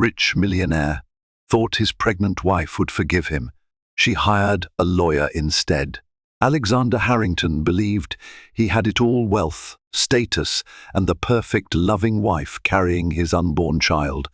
rich millionaire, thought his pregnant wife would forgive him. She hired a lawyer instead. Alexander Harrington believed he had it all: wealth, status, and the perfect loving wife carrying his unborn child.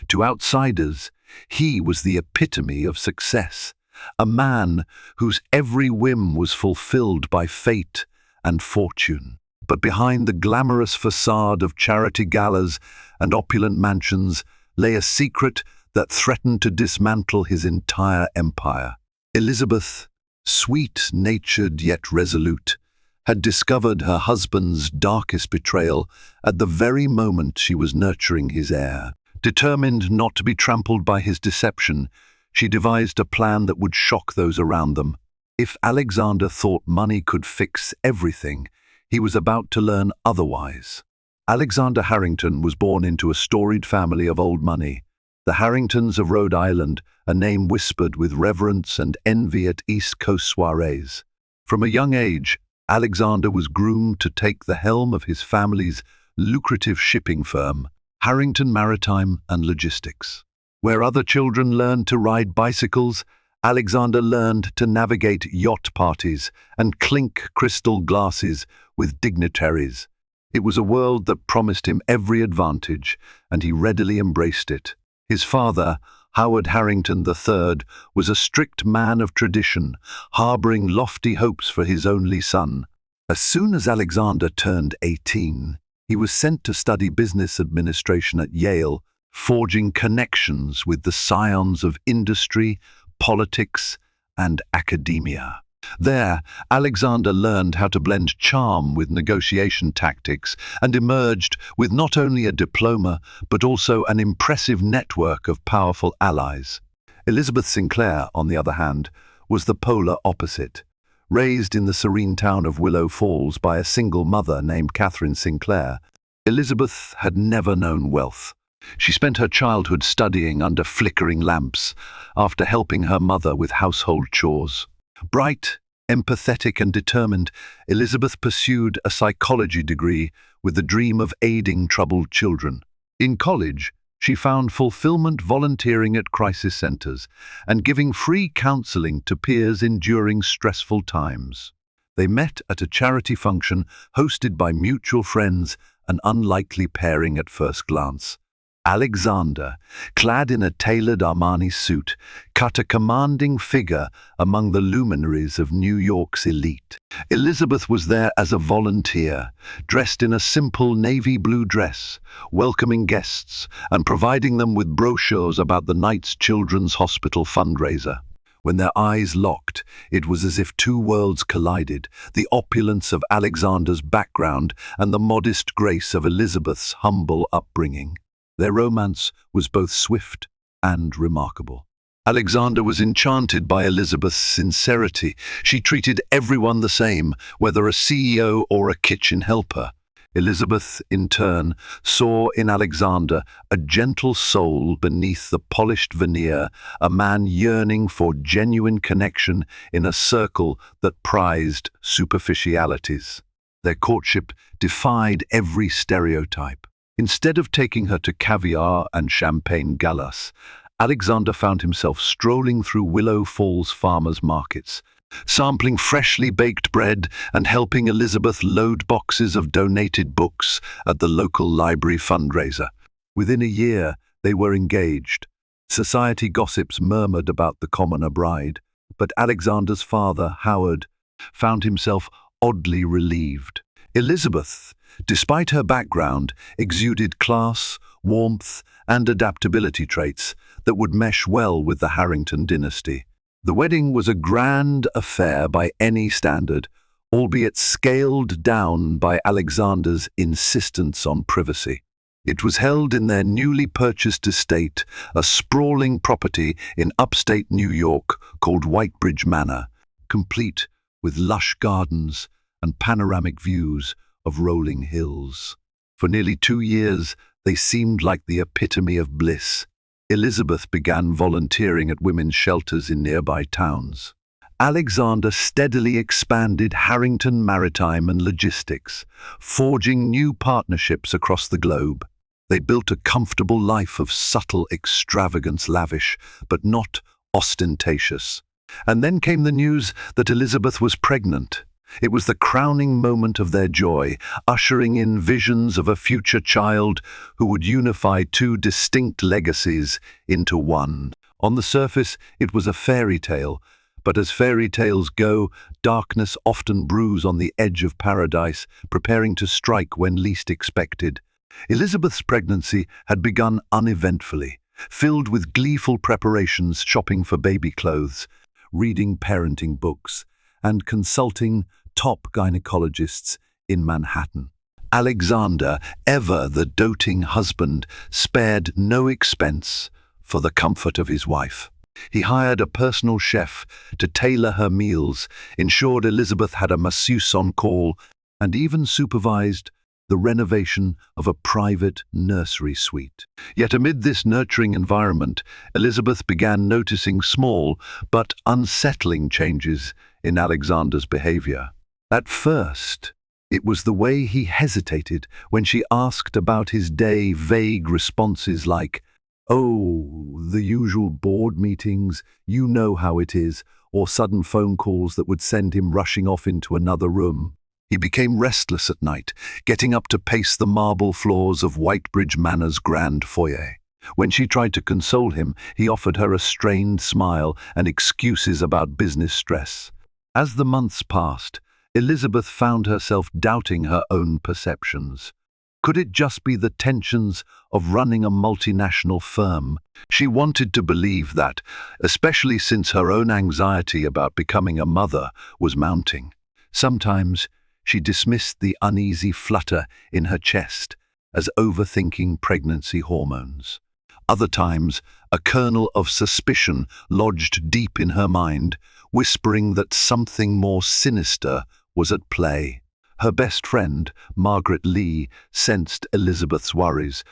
To outsiders, he was the epitome of success, a man whose every whim was fulfilled by fate and fortune. But behind the glamorous facade of charity galas and opulent mansions lay a secret that threatened to dismantle his entire empire. Elizabeth, sweet-natured yet resolute, had discovered her husband's darkest betrayal at the very moment she was nurturing his heir. Determined not to be trampled by his deception, she devised a plan that would shock those around them. If Alexander thought money could fix everything, he was about to learn otherwise. Alexander Harrington was born into a storied family of old money. The Harringtons of Rhode Island, a name whispered with reverence and envy at East Coast soirees. From a young age, Alexander was groomed to take the helm of his family's lucrative shipping firm, Harrington Maritime and Logistics. Where other children learned to ride bicycles, Alexander learned to navigate yacht parties and clink crystal glasses with dignitaries. It was a world that promised him every advantage, and he readily embraced it. His father, Howard Harrington III, was a strict man of tradition, harboring lofty hopes for his only son. As soon as Alexander turned 18, he was sent to study business administration at Yale, forging connections with the scions of industry, politics, and academia. There, Alexander learned how to blend charm with negotiation tactics and emerged with not only a diploma but also an impressive network of powerful allies. Elizabeth Sinclair, on the other hand, was the polar opposite. Raised in the serene town of Willow Falls by a single mother named Catherine Sinclair, Elizabeth had never known wealth. She spent her childhood studying under flickering lamps after helping her mother with household chores. Bright, empathetic, and determined, Elizabeth pursued a psychology degree with the dream of aiding troubled children. In college, she found fulfillment volunteering at crisis centers and giving free counseling to peers enduring stressful times. They met at a charity function hosted by mutual friends, an unlikely pairing at first glance. Alexander, clad in a tailored Armani suit, cut a commanding figure among the luminaries of New York's elite. Elizabeth was there as a volunteer, dressed in a simple navy blue dress, welcoming guests and providing them with brochures about the night's Children's Hospital fundraiser. When their eyes locked, it was as if two worlds collided, the opulence of Alexander's background and the modest grace of Elizabeth's humble upbringing. Their romance was both swift and remarkable. Alexander was enchanted by Elizabeth's sincerity. She treated everyone the same, whether a CEO or a kitchen helper. Elizabeth, in turn, saw in Alexander a gentle soul beneath the polished veneer, a man yearning for genuine connection in a circle that prized superficialities. Their courtship defied every stereotype. Instead of taking her to caviar and champagne galas, Alexander found himself strolling through Willow Falls farmers' markets, sampling freshly baked bread and helping Elizabeth load boxes of donated books at the local library fundraiser. Within a year, they were engaged. Society gossips murmured about the commoner bride, but Alexander's father, Howard, found himself oddly relieved. Elizabeth, despite her background, exuded class, warmth, and adaptability traits that would mesh well with the Harrington dynasty. The wedding was a grand affair by any standard, albeit scaled down by Alexander's insistence on privacy. It was held in their newly purchased estate, a sprawling property in upstate New York called Whitebridge Manor, complete with lush gardens and panoramic views of rolling hills. For nearly 2 years, they seemed like the epitome of bliss. Elizabeth began volunteering at women's shelters in nearby towns. Alexander steadily expanded Harrington Maritime and Logistics, forging new partnerships across the globe. They built a comfortable life of subtle extravagance, lavish, but not ostentatious. And then came the news that Elizabeth was pregnant. It was the crowning moment of their joy, ushering in visions of a future child who would unify two distinct legacies into one. On the surface, it was a fairy tale, but as fairy tales go, darkness often brews on the edge of paradise, preparing to strike when least expected. Elizabeth's pregnancy had begun uneventfully, filled with gleeful preparations, shopping for baby clothes, reading parenting books, and consulting top gynecologists in Manhattan. Alexander, ever the doting husband, spared no expense for the comfort of his wife. He hired a personal chef to tailor her meals, ensured Elizabeth had a masseuse on call, and even supervised the renovation of a private nursery suite. Yet amid this nurturing environment, Elizabeth began noticing small but unsettling changes in Alexander's behavior. At first, it was the way he hesitated when she asked about his day, vague responses like, "Oh, the usual board meetings, you know how it is," or sudden phone calls that would send him rushing off into another room. He became restless at night, getting up to pace the marble floors of Whitebridge Manor's grand foyer. When she tried to console him, he offered her a strained smile and excuses about business stress. As the months passed, Elizabeth found herself doubting her own perceptions. Could it just be the tensions of running a multinational firm? She wanted to believe that, especially since her own anxiety about becoming a mother was mounting. Sometimes she dismissed the uneasy flutter in her chest as overthinking pregnancy hormones. Other times, a kernel of suspicion lodged deep in her mind, whispering that something more sinister was at play. Her best friend, Margaret Lee, sensed Elizabeth's worries.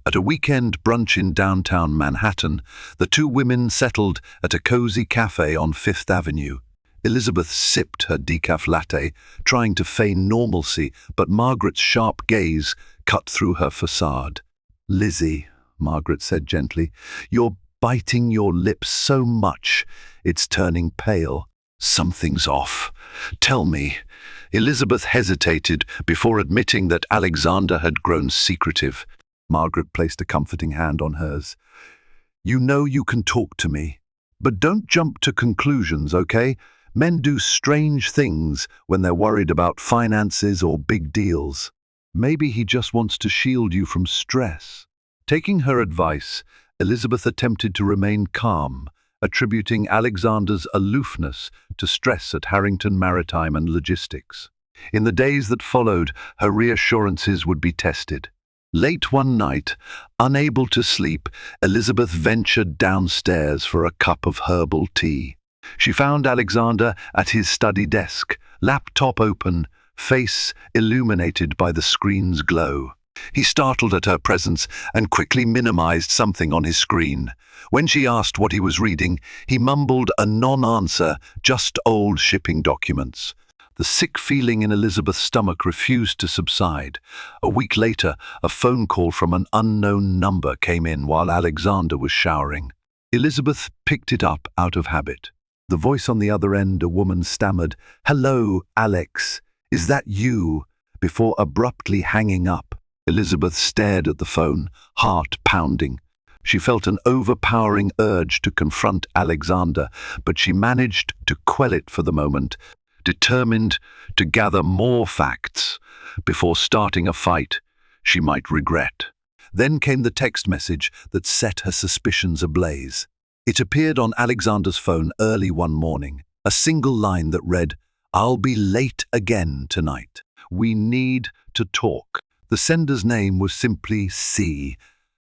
At a weekend brunch in downtown Manhattan, the two women settled at a cozy cafe on Fifth Avenue. Elizabeth sipped her decaf latte, trying to feign normalcy, but Margaret's sharp gaze cut through her facade. "Lizzie," Margaret said gently, "you're biting your lips so much, it's turning pale. Something's off. Tell me." Elizabeth hesitated before admitting that Alexander had grown secretive. Margaret placed a comforting hand on hers. "You know you can talk to me, but don't jump to conclusions, okay? Men do strange things when they're worried about finances or big deals. Maybe he just wants to shield you from stress." Taking her advice, Elizabeth attempted to remain calm, attributing Alexander's aloofness to stress at Harrington Maritime and Logistics. In the days that followed, her reassurances would be tested. Late one night, unable to sleep, Elizabeth ventured downstairs for a cup of herbal tea. She found Alexander at his study desk, laptop open, face illuminated by the screen's glow. He startled at her presence and quickly minimized something on his screen. When she asked what he was reading, he mumbled a non-answer, just old shipping documents. The sick feeling in Elizabeth's stomach refused to subside. A week later, a phone call from an unknown number came in while Alexander was showering. Elizabeth picked it up out of habit. The voice on the other end, a woman, stammered, "Hello, Alex, is that you?" before abruptly hanging up. Elizabeth stared at the phone, heart pounding. She felt an overpowering urge to confront Alexander, but she managed to quell it for the moment, determined to gather more facts before starting a fight she might regret. Then came the text message that set her suspicions ablaze. It appeared on Alexander's phone early one morning, a single line that read, "I'll be late again tonight. We need to talk." The sender's name was simply C,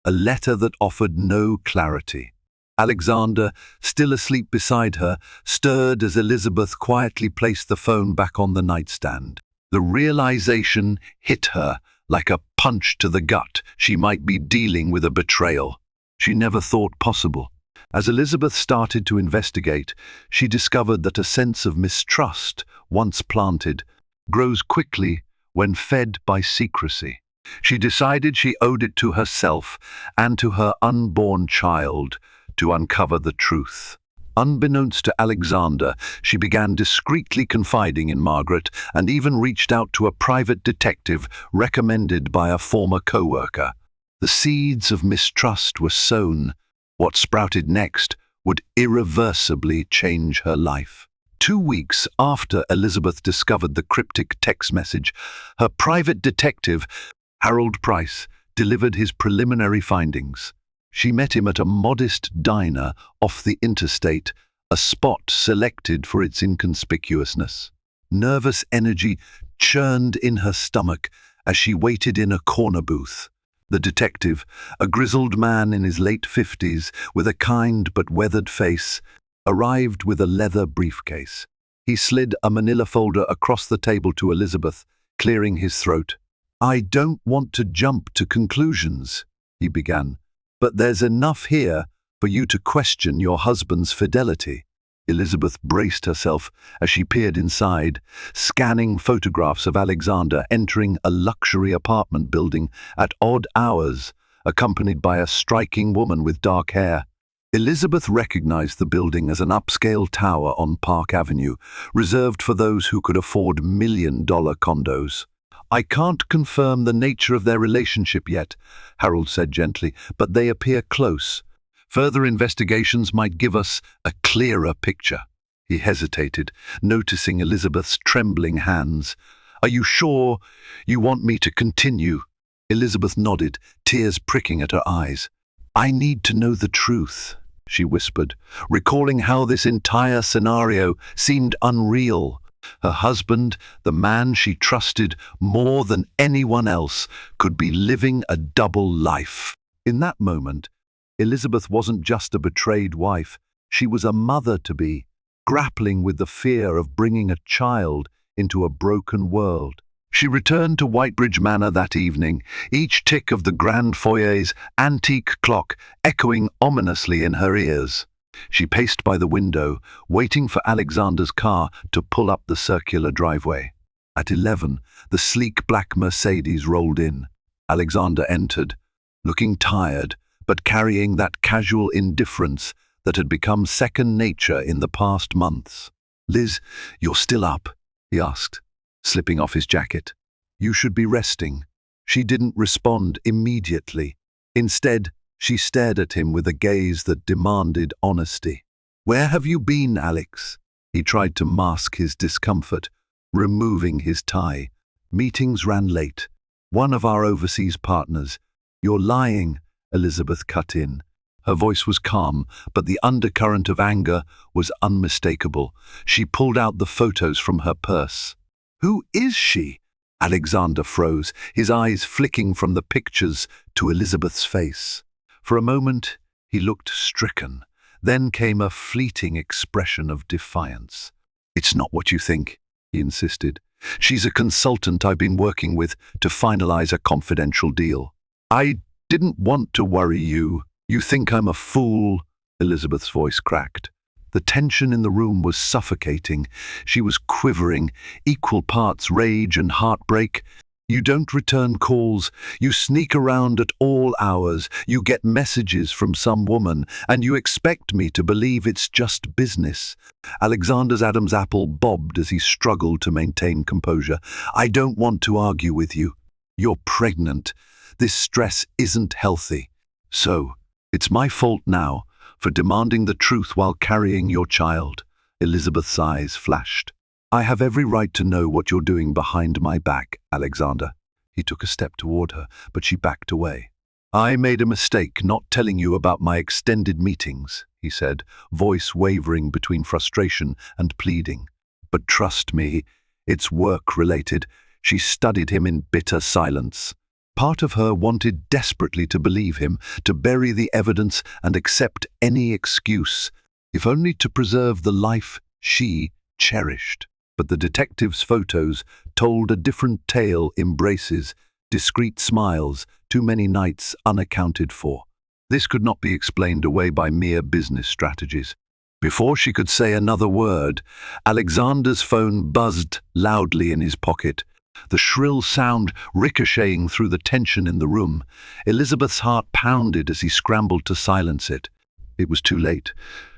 a letter that offered no clarity. Alexander, still asleep beside her, stirred as Elizabeth quietly placed the phone back on the nightstand. The realization hit her like a punch to the gut. She might be dealing with a betrayal she never thought possible. As Elizabeth started to investigate, she discovered that a sense of mistrust, once planted, grows quickly when fed by secrecy. She decided she owed it to herself and to her unborn child to uncover the truth. Unbeknownst to Alexander, she began discreetly confiding in Margaret and even reached out to a private detective recommended by a former co-worker. The seeds of mistrust were sown. What sprouted next would irreversibly change her life. 2 weeks after Elizabeth discovered the cryptic text message, her private detective, Harold Price, delivered his preliminary findings. She met him at a modest diner off the interstate, a spot selected for its inconspicuousness. Nervous energy churned in her stomach as she waited in a corner booth. The detective, a grizzled man in his late 50s with a kind but weathered face, arrived with a leather briefcase. He slid a manila folder across the table to Elizabeth, clearing his throat. "I don't want to jump to conclusions," he began, "but there's enough here for you to question your husband's fidelity." Elizabeth braced herself as she peered inside, scanning photographs of Alexander entering a luxury apartment building at odd hours, accompanied by a striking woman with dark hair. Elizabeth recognized the building as an upscale tower on Park Avenue, reserved for those who could afford million-dollar condos. "I can't confirm the nature of their relationship yet," Harold said gently, "but they appear close. Further investigations might give us a clearer picture." He hesitated, noticing Elizabeth's trembling hands. "Are you sure you want me to continue?" Elizabeth nodded, tears pricking at her eyes. "I need to know the truth," she whispered, recalling how this entire scenario seemed unreal. Her husband, the man she trusted more than anyone else, could be living a double life. In that moment, Elizabeth wasn't just a betrayed wife, she was a mother-to-be, grappling with the fear of bringing a child into a broken world. She returned to Whitebridge Manor that evening, each tick of the grand foyer's antique clock echoing ominously in her ears. She paced by the window, waiting for Alexander's car to pull up the circular driveway. At 11, the sleek black Mercedes rolled in. Alexander entered, looking tired, but carrying that casual indifference that had become second nature in the past months. "Liz, you're still up?" he asked, slipping off his jacket. "You should be resting." She didn't respond immediately. Instead, she stared at him with a gaze that demanded honesty. "Where have you been, Alex?" He tried to mask his discomfort, removing his tie. "Meetings ran late. One of our overseas partners." "You're lying," Elizabeth cut in. Her voice was calm, but the undercurrent of anger was unmistakable. She pulled out the photos from her purse. "Who is she?" Alexander froze, his eyes flicking from the pictures to Elizabeth's face. For a moment, he looked stricken. Then came a fleeting expression of defiance. "It's not what you think," he insisted. "She's a consultant I've been working with to finalize a confidential deal." "I didn't want to worry you. You think I'm a fool?" Elizabeth's voice cracked. The tension in the room was suffocating. She was quivering, equal parts rage and heartbreak. "You don't return calls. You sneak around at all hours. You get messages from some woman, and you expect me to believe it's just business." Alexander's Adam's apple bobbed as he struggled to maintain composure. "I don't want to argue with you. You're pregnant. This stress isn't healthy. So, it's my fault now for demanding the truth while carrying your child." Elizabeth's eyes flashed. "I have every right to know what you're doing behind my back, Alexander." He took a step toward her, but she backed away. "I made a mistake not telling you about my extended meetings," he said, voice wavering between frustration and pleading. "But trust me, it's work-related." She studied him in bitter silence. Part of her wanted desperately to believe him, to bury the evidence and accept any excuse, if only to preserve the life she cherished. But the detective's photos told a different tale: embraces, discreet smiles, too many nights unaccounted for. This could not be explained away by mere business strategies. Before she could say another word, Alexander's phone buzzed loudly in his pocket. the shrill sound ricocheting through the tension in the room. Elizabeth's heart pounded as he scrambled to silence it. It was too late.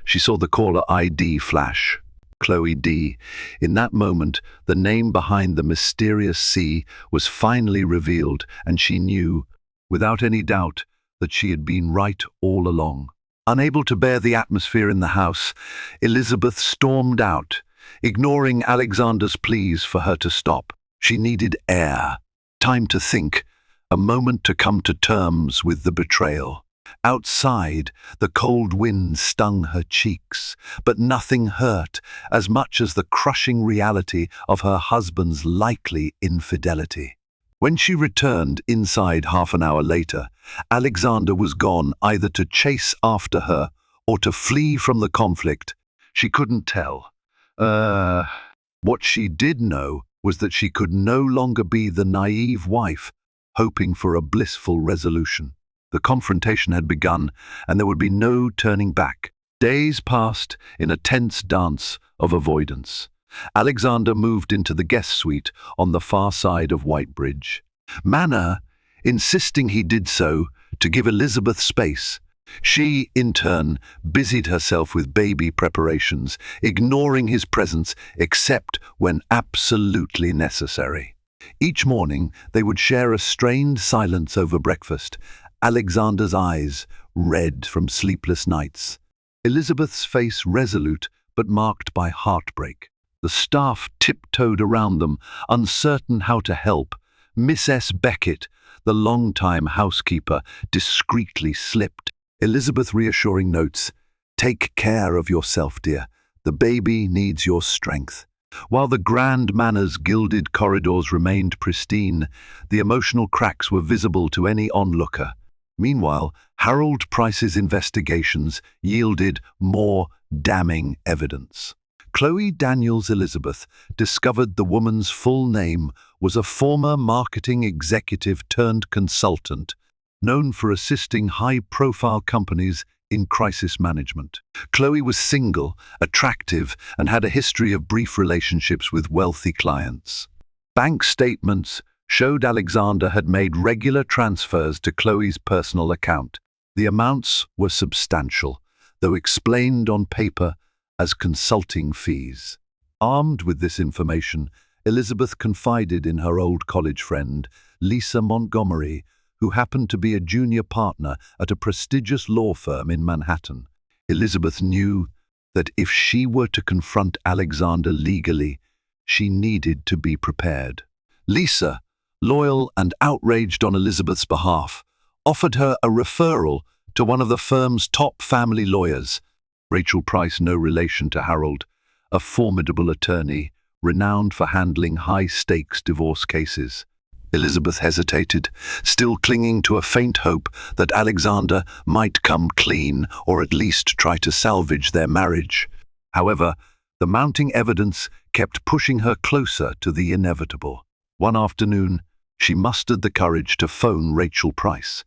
She saw the caller ID flash. Chloe D. In that moment, the name behind the mysterious C was finally revealed, and she knew, without any doubt, that she had been right all along. Unable to bear the atmosphere in the house, Elizabeth stormed out, ignoring Alexander's pleas for her to stop. She needed air, time to think, a moment to come to terms with the betrayal. Outside, the cold wind stung her cheeks, but nothing hurt as much as the crushing reality of her husband's likely infidelity. When she returned inside half an hour later, Alexander was gone, either to chase after her or to flee from the conflict. She couldn't tell. What she did know was that she could no longer be the naive wife, hoping for a blissful resolution. The confrontation had begun, and there would be no turning back. Days passed in a tense dance of avoidance. Alexander moved into the guest suite on the far side of Whitebridge Manor, insisting he did so to give Elizabeth space. She, in turn, busied herself with baby preparations, ignoring his presence except when absolutely necessary. Each morning, they would share a strained silence over breakfast, Alexander's eyes red from sleepless nights, Elizabeth's face resolute but marked by heartbreak. The staff tiptoed around them, uncertain how to help. Miss S. Beckett, the long-time housekeeper, discreetly slipped Elizabeth reassuring notes, "Take care of yourself, dear. The baby needs your strength." While the grand manor's gilded corridors remained pristine, the emotional cracks were visible to any onlooker. Meanwhile, Harold Price's investigations yielded more damning evidence. Chloe Daniels Elizabeth discovered the woman's full name was a former marketing executive turned consultant, known for assisting high-profile companies in crisis management. Chloe was single, attractive, and had a history of brief relationships with wealthy clients. Bank statements showed Alexander had made regular transfers to Chloe's personal account. The amounts were substantial, though explained on paper as consulting fees. Armed with this information, Elizabeth confided in her old college friend, Lisa Montgomery, who happened to be a junior partner at a prestigious law firm in Manhattan. Elizabeth knew that if she were to confront Alexander legally, she needed to be prepared. Lisa, loyal and outraged on Elizabeth's behalf, offered her a referral to one of the firm's top family lawyers, Rachel Price, no relation to Harold, a formidable attorney renowned for handling high-stakes divorce cases. Elizabeth hesitated, still clinging to a faint hope that Alexander might come clean or at least try to salvage their marriage. However, the mounting evidence kept pushing her closer to the inevitable. One afternoon, she mustered the courage to phone Rachel Price.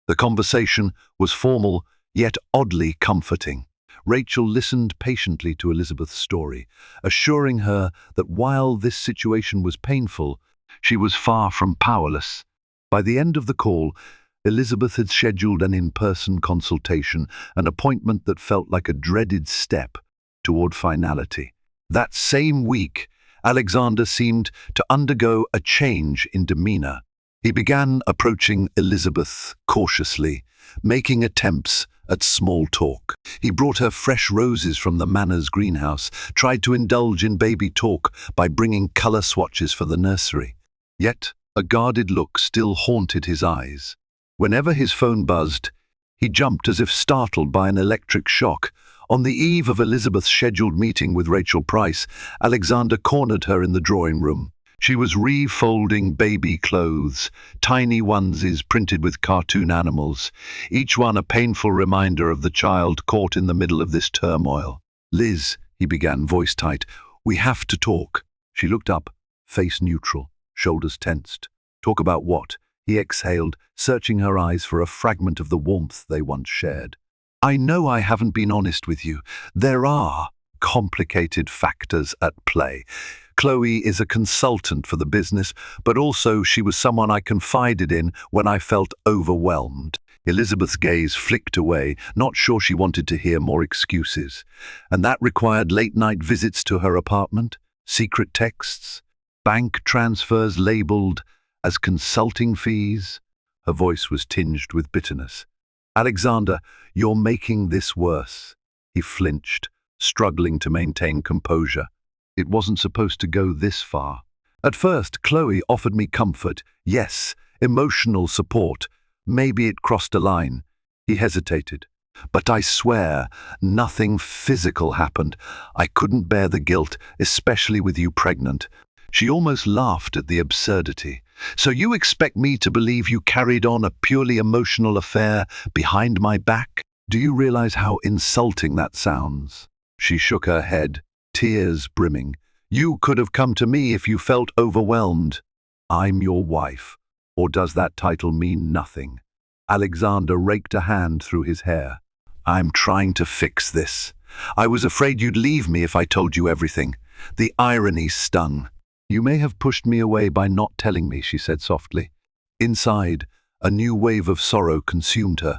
The conversation was formal, yet oddly comforting. Rachel listened patiently to Elizabeth's story, assuring her that while this situation was painful, she was far from powerless. By the end of the call, Elizabeth had scheduled an in-person consultation, an appointment that felt like a dreaded step toward finality. That same week, Alexander seemed to undergo a change in demeanor. He began approaching Elizabeth cautiously, making attempts at small talk. He brought her fresh roses from the manor's greenhouse, tried to indulge in baby talk by bringing color swatches for the nursery. Yet, a guarded look still haunted his eyes. Whenever his phone buzzed, he jumped as if startled by an electric shock. On the eve of Elizabeth's scheduled meeting with Rachel Price, Alexander cornered her in the drawing room. She was refolding baby clothes, tiny onesies printed with cartoon animals, each one a painful reminder of the child caught in the middle of this turmoil. "Liz," he began, voice tight, "we have to talk." She looked up, face neutral, shoulders tensed. "Talk about what?" He exhaled, searching her eyes for a fragment of the warmth they once shared. "I know I haven't been honest with you. There are complicated factors at play. Chloe is a consultant for the business, but also she was someone I confided in when I felt overwhelmed. Elizabeth's gaze flicked away, not sure she wanted to hear more excuses. And that required late-night visits to her apartment, secret texts, bank transfers labeled as consulting fees. Her voice was tinged with bitterness. "Alexander, you're making this worse." He flinched, struggling to maintain composure. It wasn't supposed to go this far. At first, Chloe offered me comfort, yes, emotional support. Maybe it crossed a line. He hesitated. But I swear, nothing physical happened. I couldn't bear the guilt, especially with you pregnant. She almost laughed at the absurdity. "So you expect me to believe you carried on a purely emotional affair behind my back? Do you realize how insulting that sounds?" She shook her head, tears brimming. "You could have come to me if you felt overwhelmed. I'm your wife. Or does that title mean nothing?" Alexander raked a hand through his hair. "I'm trying to fix this. I was afraid you'd leave me if I told you everything." The irony stung. "You may have pushed me away by not telling me," she said softly. Inside, a new wave of sorrow consumed her.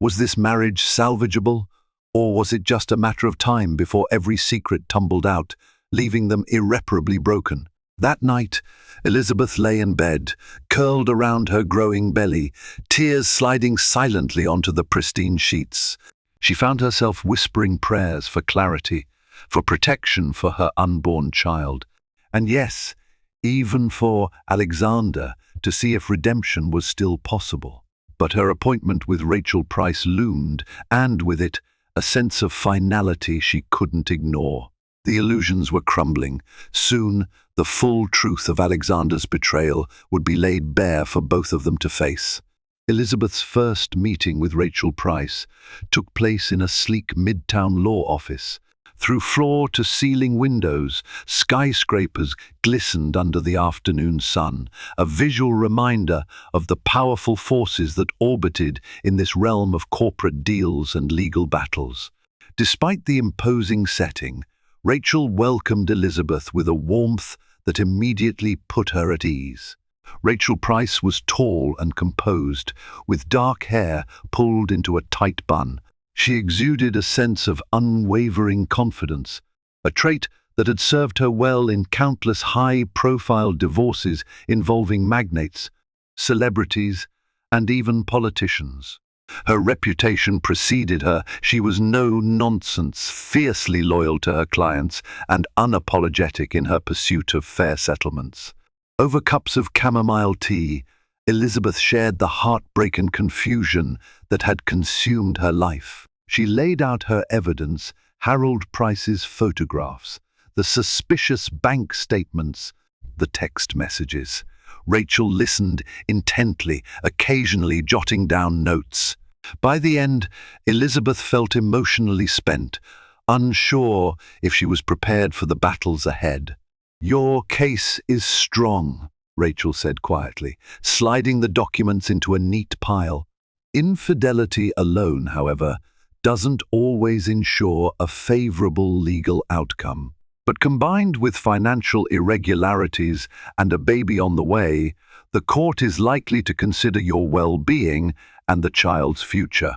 Was this marriage salvageable? Or was it just a matter of time before every secret tumbled out, leaving them irreparably broken? That night, Elizabeth lay in bed, curled around her growing belly, tears sliding silently onto the pristine sheets. She found herself whispering prayers for clarity, for protection for her unborn child, and yes, even for Alexander to see if redemption was still possible. But her appointment with Rachel Price loomed, and with it, a sense of finality she couldn't ignore. The illusions were crumbling. Soon, the full truth of Alexander's betrayal would be laid bare for both of them to face. Elizabeth's first meeting with Rachel Price took place in a sleek midtown law office. Through floor-to-ceiling windows, skyscrapers glistened under the afternoon sun, a visual reminder of the powerful forces that orbited in this realm of corporate deals and legal battles. Despite the imposing setting, Rachel welcomed Elizabeth with a warmth that immediately put her at ease. Rachel Price was tall and composed, with dark hair pulled into a tight bun. She exuded a sense of unwavering confidence, a trait that had served her well in countless high-profile divorces involving magnates, celebrities, and even politicians. Her reputation preceded her. She was no-nonsense, fiercely loyal to her clients, and unapologetic in her pursuit of fair settlements. Over cups of chamomile tea, Elizabeth shared the heartbreak and confusion that had consumed her life. She laid out her evidence, Harold Price's photographs, the suspicious bank statements, the text messages. Rachel listened intently, occasionally jotting down notes. By the end, Elizabeth felt emotionally spent, unsure if she was prepared for the battles ahead. "Your case is strong," Rachel said quietly, sliding the documents into a neat pile. Infidelity alone, however, doesn't always ensure a favorable legal outcome. But combined with financial irregularities and a baby on the way, the court is likely to consider your well-being and the child's future.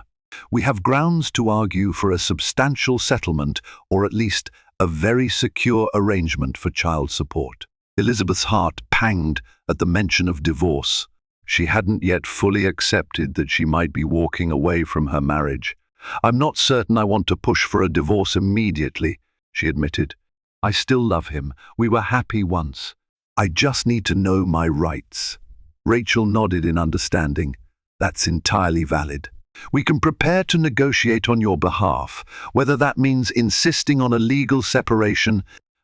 We have grounds to argue for a substantial settlement, or at least a very secure arrangement for child support. Elizabeth's heart panged at the mention of divorce. She hadn't yet fully accepted that she might be walking away from her marriage. "I'm not certain I want to push for a divorce immediately," she admitted. "I still love him. We were happy once. I just need to know my rights." Rachel nodded in understanding. "That's entirely valid. We can prepare to negotiate on your behalf, whether that means insisting on a legal separation,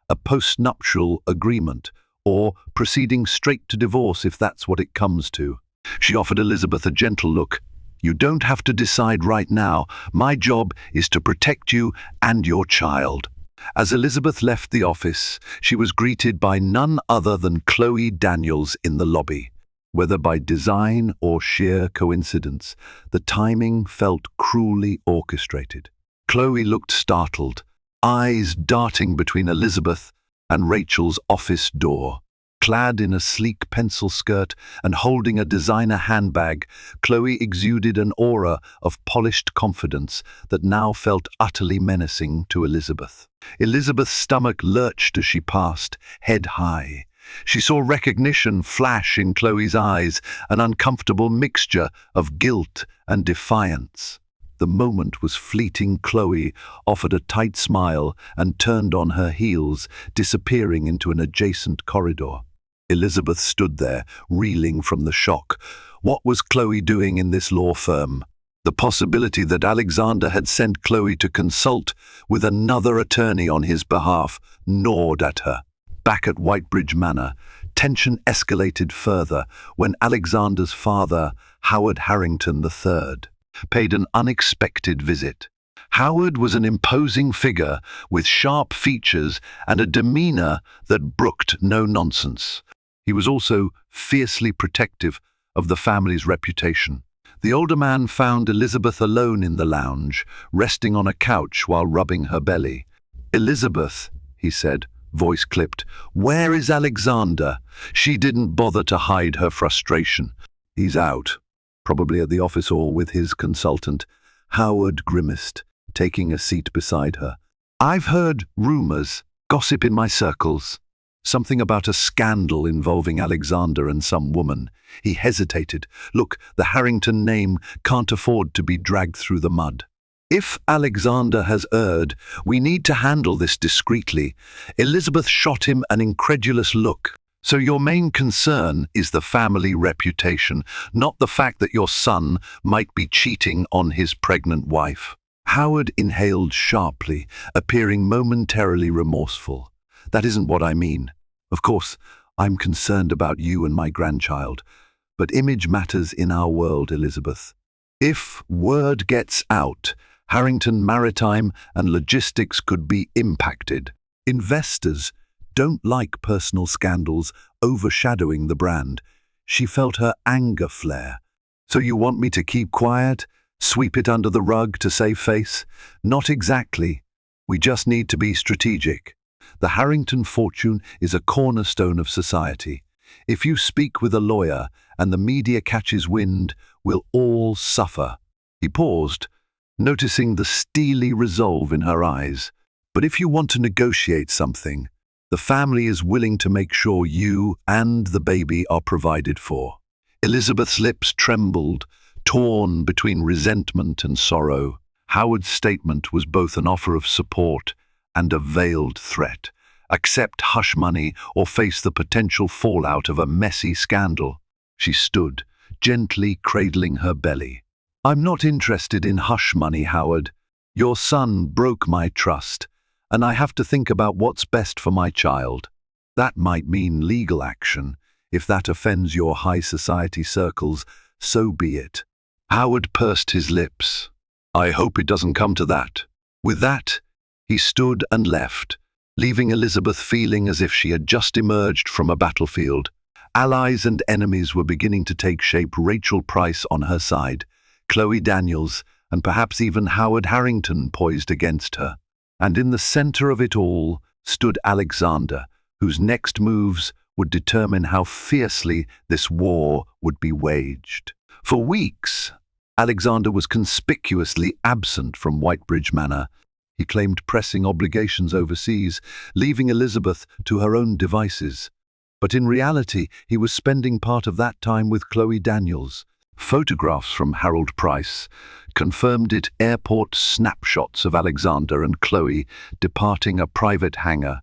a postnuptial agreement, or proceeding straight to divorce if that's what it comes to." She offered Elizabeth a gentle look. "You don't have to decide right now. My job is to protect you and your child." As Elizabeth left the office, she was greeted by none other than Chloe Daniels in the lobby. Whether by design or sheer coincidence, the timing felt cruelly orchestrated. Chloe looked startled, eyes darting between Elizabeth and Rachel's office door. Clad in a sleek pencil skirt and holding a designer handbag, Chloe exuded an aura of polished confidence that now felt utterly menacing to Elizabeth. Elizabeth's stomach lurched as she passed, head high. She saw recognition flash in Chloe's eyes, an uncomfortable mixture of guilt and defiance. The moment was fleeting. Chloe offered a tight smile and turned on her heels, disappearing into an adjacent corridor. Elizabeth stood there, reeling from the shock. What was Chloe doing in this law firm? The possibility that Alexander had sent Chloe to consult with another attorney on his behalf gnawed at her. Back at Whitebridge Manor, tension escalated further when Alexander's father, Howard Harrington III, paid an unexpected visit. Howard was an imposing figure with sharp features and a demeanor that brooked no nonsense. He was also fiercely protective of the family's reputation. The older man found Elizabeth alone in the lounge, resting on a couch while rubbing her belly. "Elizabeth," he said, voice clipped, "where is Alexander?" She didn't bother to hide her frustration. "He's out, probably at the office or with his consultant." Howard grimaced, taking a seat beside her. "I've heard rumors, gossip in my circles. Something about a scandal involving Alexander and some woman." He hesitated. "Look, the Harrington name can't afford to be dragged through the mud. If Alexander has erred, we need to handle this discreetly." Elizabeth shot him an incredulous look. "So your main concern is the family reputation, not the fact that your son might be cheating on his pregnant wife?" Howard inhaled sharply, appearing momentarily remorseful. "That isn't what I mean. Of course, I'm concerned about you and my grandchild, but image matters in our world, Elizabeth. If word gets out, Harrington Maritime and Logistics could be impacted. Investors don't like personal scandals overshadowing the brand." She felt her anger flare. "So you want me to keep quiet? Sweep it under the rug to save face?" "Not exactly. We just need to be strategic. The Harrington fortune is a cornerstone of society. If you speak with a lawyer and the media catches wind, we'll all suffer." He paused, noticing the steely resolve in her eyes. "But if you want to negotiate something, the family is willing to make sure you and the baby are provided for." Elizabeth's lips trembled, torn between resentment and sorrow. Howard's statement was both an offer of support and a veiled threat. Accept hush money or face the potential fallout of a messy scandal. She stood, gently cradling her belly. "I'm not interested in hush money, Howard. Your son broke my trust, and I have to think about what's best for my child. That might mean legal action. If that offends your high society circles, so be it." Howard pursed his lips. "I hope it doesn't come to that." With that, he stood and left, leaving Elizabeth feeling as if she had just emerged from a battlefield. Allies and enemies were beginning to take shape. Rachel Price on her side, Chloe Daniels, and perhaps even Howard Harrington poised against her. And in the center of it all stood Alexander, whose next moves would determine how fiercely this war would be waged. For weeks, Alexander was conspicuously absent from Whitebridge Manor. He claimed pressing obligations overseas, leaving Elizabeth to her own devices. But in reality, he was spending part of that time with Chloe Daniels. Photographs from Harold Price confirmed it. Airport snapshots of Alexander and Chloe departing a private hangar,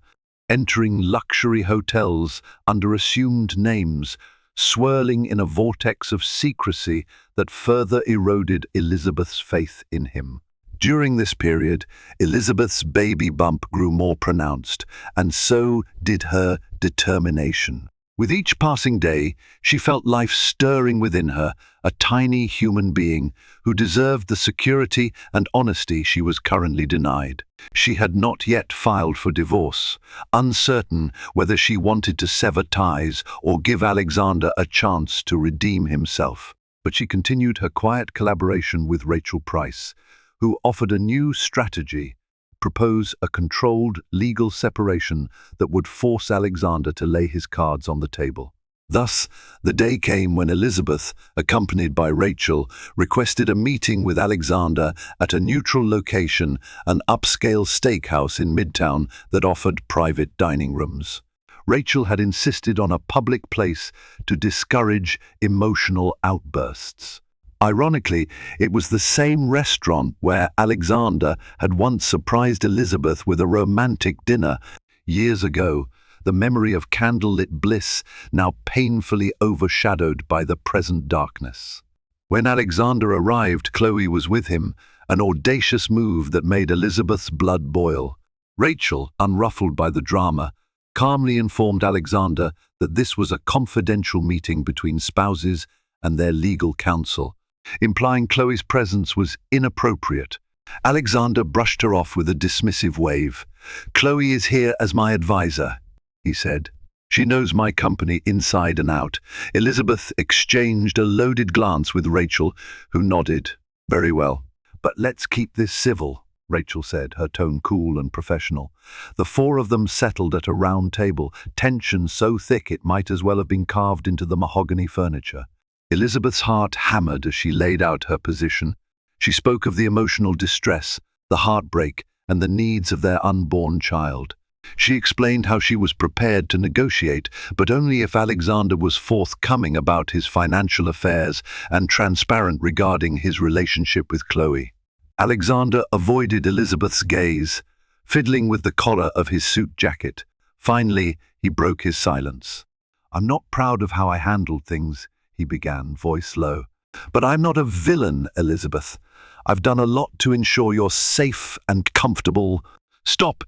entering luxury hotels under assumed names, swirling in a vortex of secrecy that further eroded Elizabeth's faith in him. During this period, Elizabeth's baby bump grew more pronounced, and so did her determination. With each passing day, she felt life stirring within her, a tiny human being who deserved the security and honesty she was currently denied. She had not yet filed for divorce, uncertain whether she wanted to sever ties or give Alexander a chance to redeem himself. But she continued her quiet collaboration with Rachel Price, who offered a new strategy: propose a controlled legal separation that would force Alexander to lay his cards on the table. Thus, the day came when Elizabeth, accompanied by Rachel, requested a meeting with Alexander at a neutral location, an upscale steakhouse in Midtown that offered private dining rooms. Rachel had insisted on a public place to discourage emotional outbursts. Ironically, it was the same restaurant where Alexander had once surprised Elizabeth with a romantic dinner years ago, the memory of candlelit bliss now painfully overshadowed by the present darkness. When Alexander arrived, Chloe was with him, an audacious move that made Elizabeth's blood boil. Rachel, unruffled by the drama, calmly informed Alexander that this was a confidential meeting between spouses and their legal counsel, implying Chloe's presence was inappropriate. Alexander brushed her off with a dismissive wave. "Chloe is here as my advisor," he said. "She knows my company inside and out." Elizabeth exchanged a loaded glance with Rachel, who nodded. "Very well. But let's keep this civil," Rachel said, her tone cool and professional. The four of them settled at a round table, tension so thick it might as well have been carved into the mahogany furniture. Elizabeth's heart hammered as she laid out her position. She spoke of the emotional distress, the heartbreak, and the needs of their unborn child. She explained how she was prepared to negotiate, but only if Alexander was forthcoming about his financial affairs and transparent regarding his relationship with Chloe. Alexander avoided Elizabeth's gaze, fiddling with the collar of his suit jacket. Finally, he broke his silence. "I'm not proud of how I handled things," he began, voice low. "But I'm not a villain, Elizabeth. I've done a lot to ensure you're safe and comfortable." "Stop,"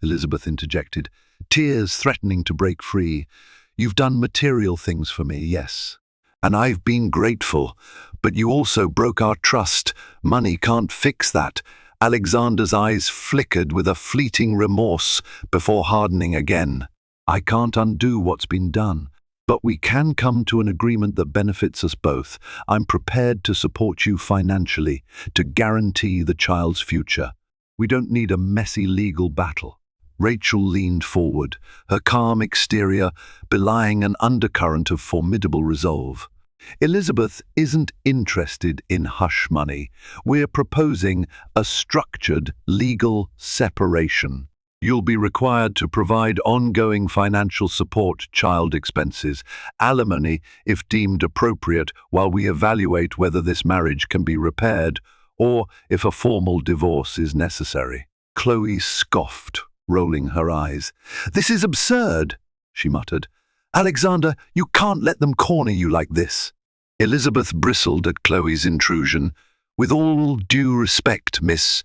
Elizabeth interjected, tears threatening to break free. "You've done material things for me, yes. And I've been grateful. But you also broke our trust. Money can't fix that." Alexander's eyes flickered with a fleeting remorse before hardening again. "I can't undo what's been done. But we can come to an agreement that benefits us both. I'm prepared to support you financially, to guarantee the child's future. We don't need a messy legal battle." Rachel leaned forward, her calm exterior belying an undercurrent of formidable resolve. "Elizabeth isn't interested in hush money. We're proposing a structured legal separation. You'll be required to provide ongoing financial support, child expenses, alimony if deemed appropriate, while we evaluate whether this marriage can be repaired or if a formal divorce is necessary." Chloe scoffed, rolling her eyes. "This is absurd," she muttered. "Alexander, you can't let them corner you like this." Elizabeth bristled at Chloe's intrusion. "With all due respect, Miss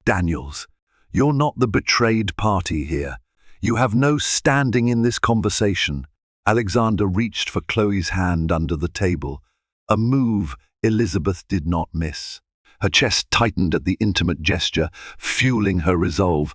Daniels, you're not the betrayed party here. You have no standing in this conversation." Alexander reached for Chloe's hand under the table, a move Elizabeth did not miss. Her chest tightened at the intimate gesture, fueling her resolve.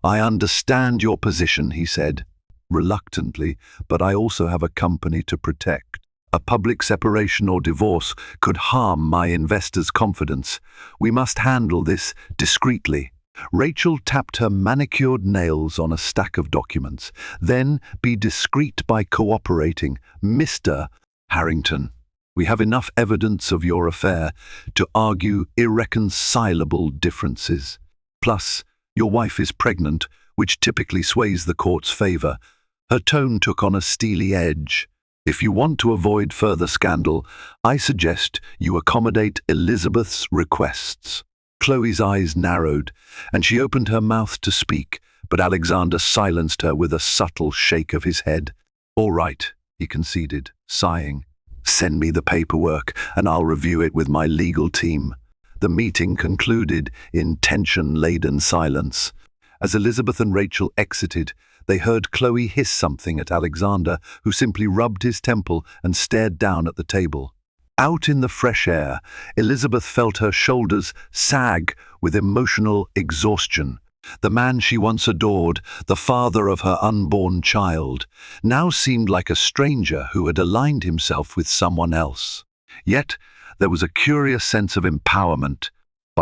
"I understand your position," he said, reluctantly, "but I also have a company to protect. A public separation or divorce could harm my investors' confidence. We must handle this discreetly." Rachel tapped her manicured nails on a stack of documents. "Then be discreet by cooperating. Mr. Harrington, we have enough evidence of your affair to argue irreconcilable differences. Plus, your wife is pregnant, which typically sways the court's favor." Her tone took on a steely edge. "If you want to avoid further scandal, I suggest you accommodate Elizabeth's requests." Chloe's eyes narrowed, and she opened her mouth to speak, but Alexander silenced her with a subtle shake of his head. "All right," he conceded, sighing. "Send me the paperwork, and I'll review it with my legal team." The meeting concluded in tension-laden silence. As Elizabeth and Rachel exited, they heard Chloe hiss something at Alexander, who simply rubbed his temple and stared down at the table. Out in the fresh air, Elizabeth felt her shoulders sag with emotional exhaustion. The man she once adored, the father of her unborn child, now seemed like a stranger who had aligned himself with someone else. Yet there was a curious sense of empowerment.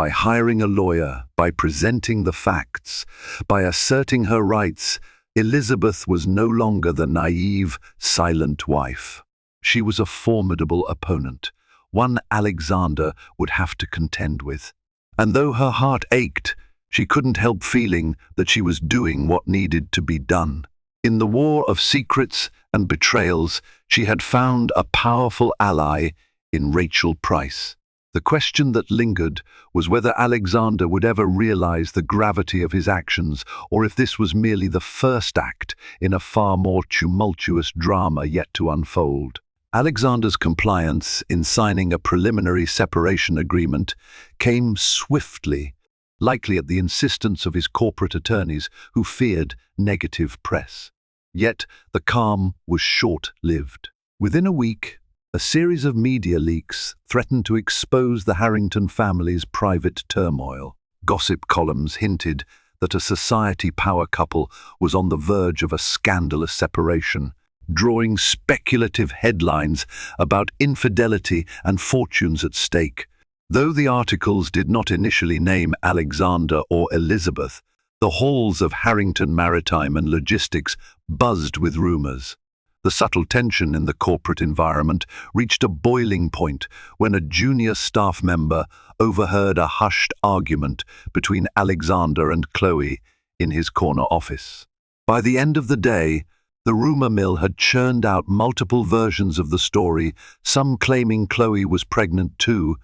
By hiring a lawyer, by presenting the facts, by asserting her rights, Elizabeth was no longer the naive, silent wife. She was a formidable opponent, one Alexander would have to contend with. And though her heart ached, she couldn't help feeling that she was doing what needed to be done. In the war of secrets and betrayals, she had found a powerful ally in Rachel Price. The question that lingered was whether Alexander would ever realize the gravity of his actions, or if this was merely the first act in a far more tumultuous drama yet to unfold. Alexander's compliance in signing a preliminary separation agreement came swiftly, likely at the insistence of his corporate attorneys who feared negative press. Yet the calm was short-lived. Within a week, a series of media leaks threatened to expose the Harrington family's private turmoil. Gossip columns hinted that a society power couple was on the verge of a scandalous separation, drawing speculative headlines about infidelity and fortunes at stake. Though the articles did not initially name Alexander or Elizabeth, the halls of Harrington Maritime and Logistics buzzed with rumors. The subtle tension in the corporate environment reached a boiling point when a junior staff member overheard a hushed argument between Alexander and Chloe in his corner office. By the end of the day, the rumor mill had churned out multiple versions of the story, some claiming Chloe was pregnant too,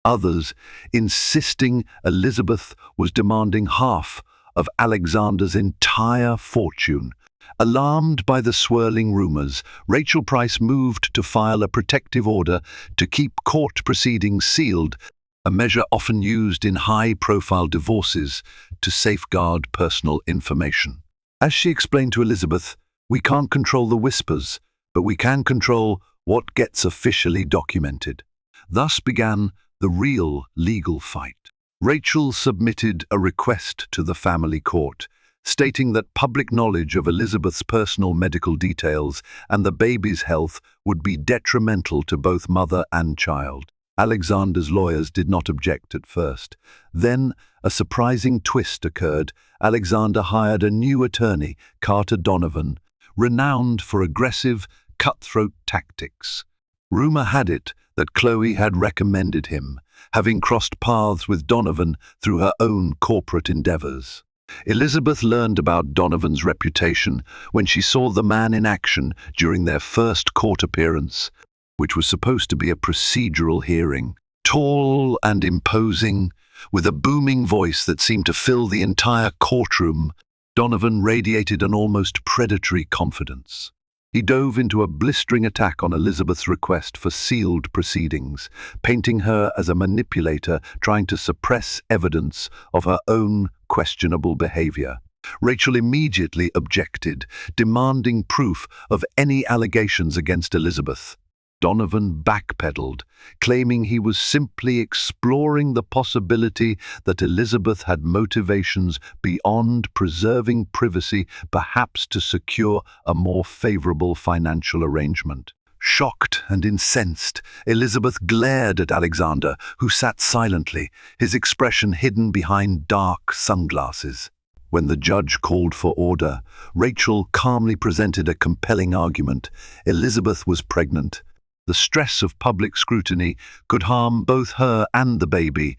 others insisting Elizabeth was demanding half of Alexander's entire fortune. Alarmed by the swirling rumors, Rachel Price moved to file a protective order to keep court proceedings sealed, a measure often used in high-profile divorces to safeguard personal information. As she explained to Elizabeth, "We can't control the whispers, but we can control what gets officially documented." Thus began the real legal fight. Rachel submitted a request to the family court, stating that public knowledge of Elizabeth's personal medical details and the baby's health would be detrimental to both mother and child. Alexander's lawyers did not object at first. Then, a surprising twist occurred. Alexander hired a new attorney, Carter Donovan, renowned for aggressive, cutthroat tactics. Rumor had it that Chloe had recommended him, having crossed paths with Donovan through her own corporate endeavors. Elizabeth learned about Donovan's reputation when she saw the man in action during their first court appearance, which was supposed to be a procedural hearing. Tall and imposing, with a booming voice that seemed to fill the entire courtroom, Donovan radiated an almost predatory confidence. He dove into a blistering attack on Elizabeth's request for sealed proceedings, painting her as a manipulator trying to suppress evidence of her own questionable behavior. Rachel immediately objected, demanding proof of any allegations against Elizabeth. Donovan backpedaled, claiming he was simply exploring the possibility that Elizabeth had motivations beyond preserving privacy, perhaps to secure a more favorable financial arrangement. Shocked and incensed, Elizabeth glared at Alexander, who sat silently, his expression hidden behind dark sunglasses. When the judge called for order, Rachel calmly presented a compelling argument. Elizabeth was pregnant. The stress of public scrutiny could harm both her and the baby,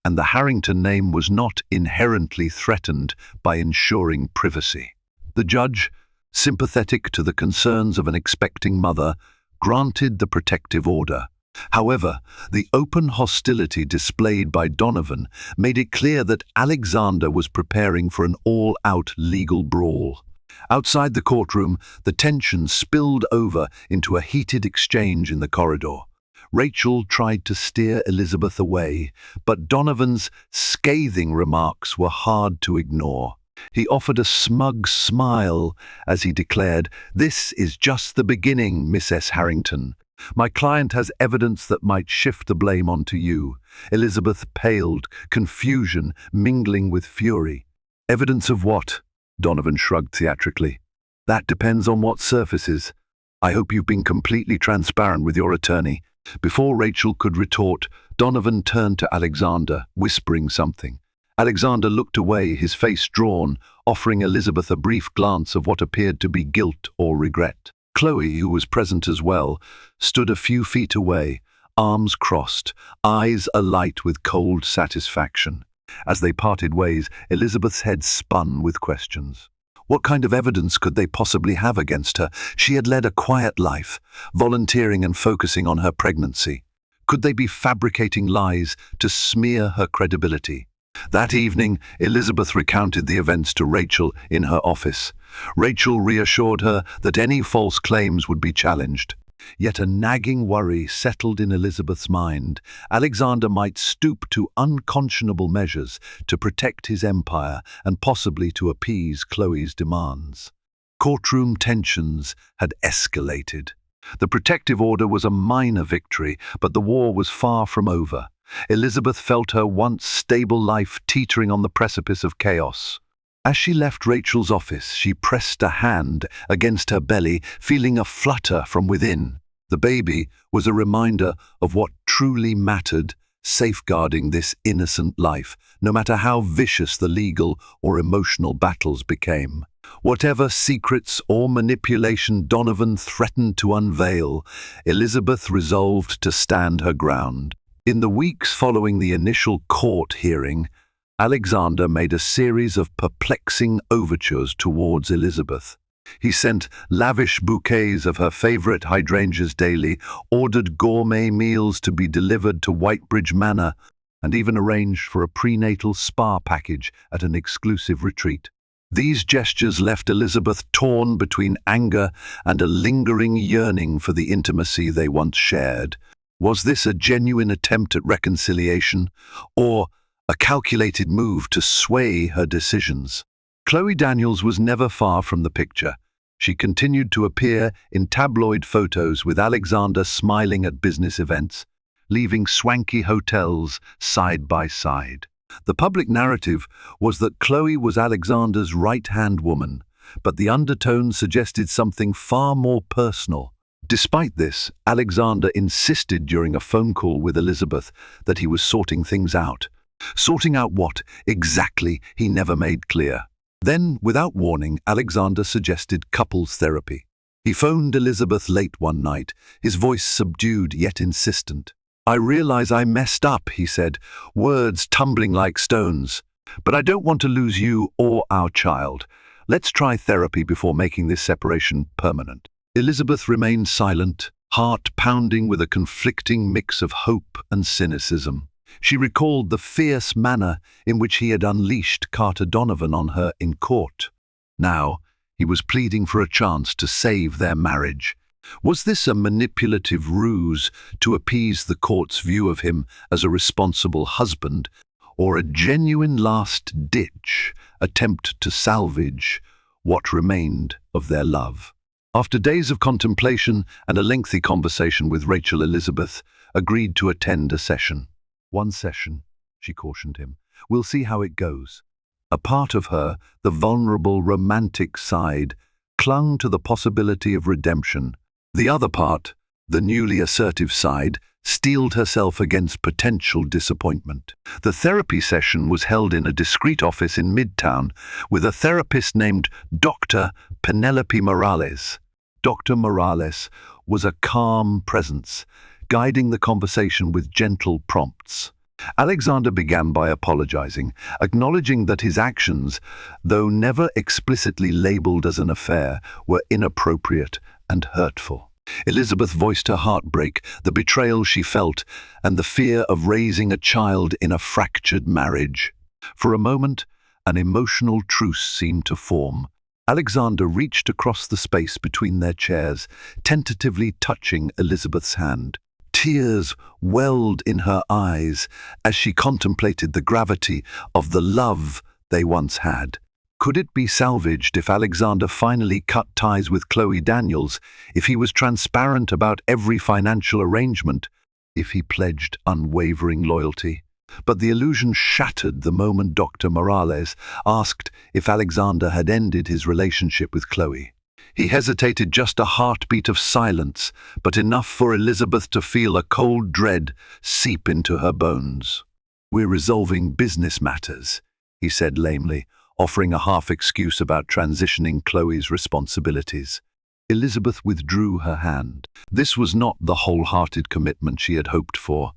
and the Harrington name was not inherently threatened by ensuring privacy. The judge, sympathetic to the concerns of an expecting mother, granted the protective order. However, the open hostility displayed by Donovan made it clear that Alexander was preparing for an all-out legal brawl. Outside the courtroom, the tension spilled over into a heated exchange in the corridor. Rachel tried to steer Elizabeth away, but Donovan's scathing remarks were hard to ignore. He offered a smug smile as he declared, "This is just the beginning, Mrs. Harrington. My client has evidence that might shift the blame onto you." Elizabeth paled, confusion mingling with fury. "Evidence of what?" Donovan shrugged theatrically. "That depends on what surfaces. I hope you've been completely transparent with your attorney." Before Rachel could retort, Donovan turned to Alexander, whispering something. Alexander looked away, his face drawn, offering Elizabeth a brief glance of what appeared to be guilt or regret. Chloe, who was present as well, stood a few feet away, arms crossed, eyes alight with cold satisfaction. As they parted ways, Elizabeth's head spun with questions. What kind of evidence could they possibly have against her? She had led a quiet life, volunteering and focusing on her pregnancy. Could they be fabricating lies to smear her credibility? That evening, Elizabeth recounted the events to Rachel in her office. Rachel reassured her that any false claims would be challenged. Yet a nagging worry settled in Elizabeth's mind. Alexander might stoop to unconscionable measures to protect his empire and possibly to appease Chloe's demands. Courtroom tensions had escalated. The protective order was a minor victory, but the war was far from over. Elizabeth felt her once stable life teetering on the precipice of chaos. As she left Rachel's office, she pressed a hand against her belly, feeling a flutter from within. The baby was a reminder of what truly mattered, safeguarding this innocent life, no matter how vicious the legal or emotional battles became. Whatever secrets or manipulation Donovan threatened to unveil, Elizabeth resolved to stand her ground. In the weeks following the initial court hearing, Alexander made a series of perplexing overtures towards Elizabeth. He sent lavish bouquets of her favorite hydrangeas daily, ordered gourmet meals to be delivered to Whitebridge Manor, and even arranged for a prenatal spa package at an exclusive retreat. These gestures left Elizabeth torn between anger and a lingering yearning for the intimacy they once shared. Was this a genuine attempt at reconciliation, or a calculated move to sway her decisions? Chloe Daniels was never far from the picture. She continued to appear in tabloid photos with Alexander smiling at business events, leaving swanky hotels side by side. The public narrative was that Chloe was Alexander's right-hand woman, but the undertone suggested something far more personal. Despite this, Alexander insisted during a phone call with Elizabeth that he was sorting things out. Sorting out what, exactly, he never made clear. Then, without warning, Alexander suggested couples therapy. He phoned Elizabeth late one night, his voice subdued yet insistent. "I realize I messed up," he said, words tumbling like stones. "But I don't want to lose you or our child. Let's try therapy before making this separation permanent." Elizabeth remained silent, heart pounding with a conflicting mix of hope and cynicism. She recalled the fierce manner in which he had unleashed Carter Donovan on her in court. Now, he was pleading for a chance to save their marriage. Was this a manipulative ruse to appease the court's view of him as a responsible husband, or a genuine last-ditch attempt to salvage what remained of their love? After days of contemplation and a lengthy conversation with Rachel, Elizabeth agreed to attend a session. "One session," she cautioned him. "We'll see how it goes." A part of her, the vulnerable, romantic side, clung to the possibility of redemption. The other part, the newly assertive side, steeled herself against potential disappointment. The therapy session was held in a discreet office in Midtown with a therapist named Dr. Penelope Morales. Dr. Morales was a calm presence, guiding the conversation with gentle prompts. Alexander began by apologizing, acknowledging that his actions, though never explicitly labeled as an affair, were inappropriate and hurtful. Elizabeth voiced her heartbreak, the betrayal she felt, and the fear of raising a child in a fractured marriage. For a moment, an emotional truce seemed to form. Alexander reached across the space between their chairs, tentatively touching Elizabeth's hand. Tears welled in her eyes as she contemplated the gravity of the love they once had. Could it be salvaged if Alexander finally cut ties with Chloe Daniels, if he was transparent about every financial arrangement, if he pledged unwavering loyalty? But the illusion shattered the moment Dr. Morales asked if Alexander had ended his relationship with Chloe. He hesitated, just a heartbeat of silence, but enough for Elizabeth to feel a cold dread seep into her bones. "We're resolving business matters," he said lamely, offering a half excuse about transitioning Chloe's responsibilities. Elizabeth withdrew her hand. This was not the wholehearted commitment she had hoped for.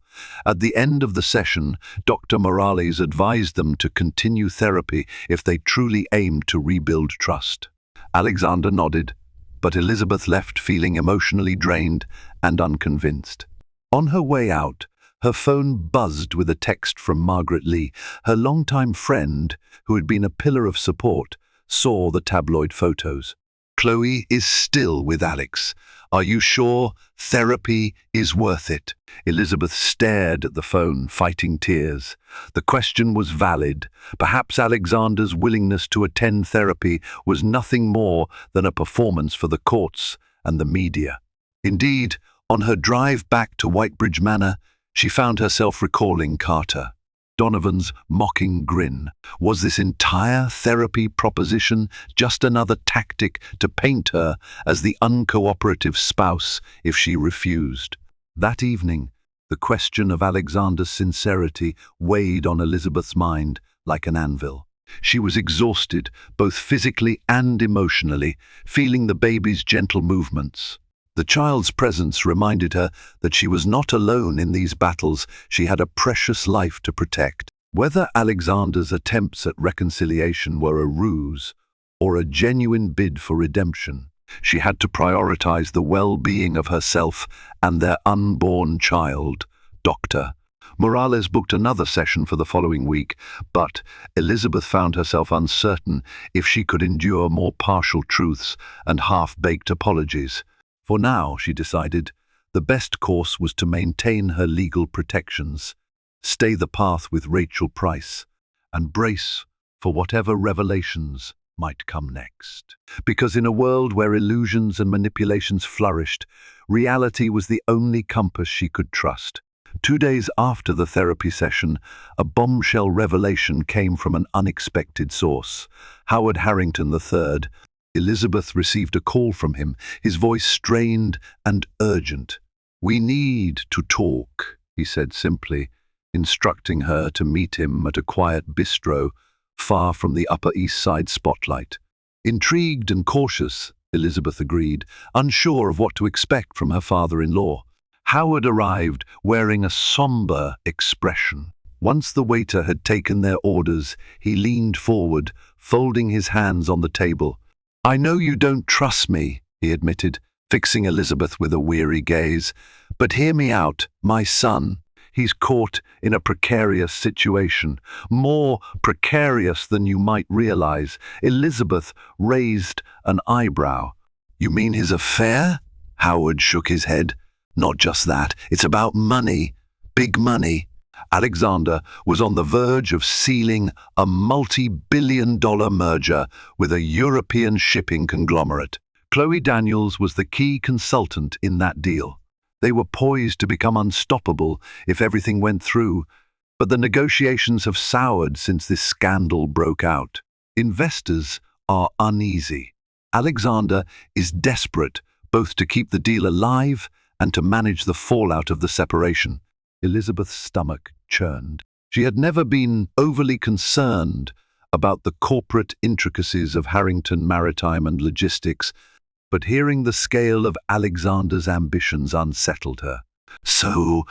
At the end of the session, Dr. Morales advised them to continue therapy if they truly aimed to rebuild trust. Alexander nodded, but Elizabeth left feeling emotionally drained and unconvinced. On her way out, her phone buzzed with a text from Margaret Lee. Her longtime friend, who had been a pillar of support, saw the tabloid photos. "Chloe is still with Alex. Are you sure therapy is worth it?" Elizabeth stared at the phone, fighting tears. The question was valid. Perhaps Alexander's willingness to attend therapy was nothing more than a performance for the courts and the media. Indeed, on her drive back to Whitebridge Manor, she found herself recalling Carter Donovan's mocking grin. Was this entire therapy proposition just another tactic to paint her as the uncooperative spouse if she refused? That evening, the question of Alexander's sincerity weighed on Elizabeth's mind like an anvil. She was exhausted, both physically and emotionally, feeling the baby's gentle movements. The child's presence reminded her that she was not alone in these battles. She had a precious life to protect. Whether Alexander's attempts at reconciliation were a ruse or a genuine bid for redemption, she had to prioritize the well-being of herself and their unborn child. Dr. Morales booked another session for the following week, but Elizabeth found herself uncertain if she could endure more partial truths and half-baked apologies. For now, she decided, the best course was to maintain her legal protections, stay the path with Rachel Price, and brace for whatever revelations might come next. Because in a world where illusions and manipulations flourished, reality was the only compass she could trust. 2 days after the therapy session, a bombshell revelation came from an unexpected source. Howard Harrington III. Elizabeth received a call from him, his voice strained and urgent. "We need to talk," he said simply, instructing her to meet him at a quiet bistro far from the Upper East Side spotlight. Intrigued and cautious, Elizabeth agreed, unsure of what to expect from her father-in-law. Howard arrived wearing a somber expression. Once the waiter had taken their orders, he leaned forward, folding his hands on the table. "I know you don't trust me," he admitted, fixing Elizabeth with a weary gaze. "But hear me out, my son. He's caught in a precarious situation, more precarious than you might realize." Elizabeth raised an eyebrow. "You mean his affair?" Howard shook his head. "Not just that. It's about money. Big money." Alexander was on the verge of sealing a multi-billion-dollar merger with a European shipping conglomerate. Chloe Daniels was the key consultant in that deal. They were poised to become unstoppable if everything went through, but the negotiations have soured since this scandal broke out. Investors are uneasy. Alexander is desperate both to keep the deal alive and to manage the fallout of the separation. Elizabeth's stomach churned. She had never been overly concerned about the corporate intricacies of Harrington Maritime and Logistics, but hearing the scale of Alexander's ambitions unsettled her. "So,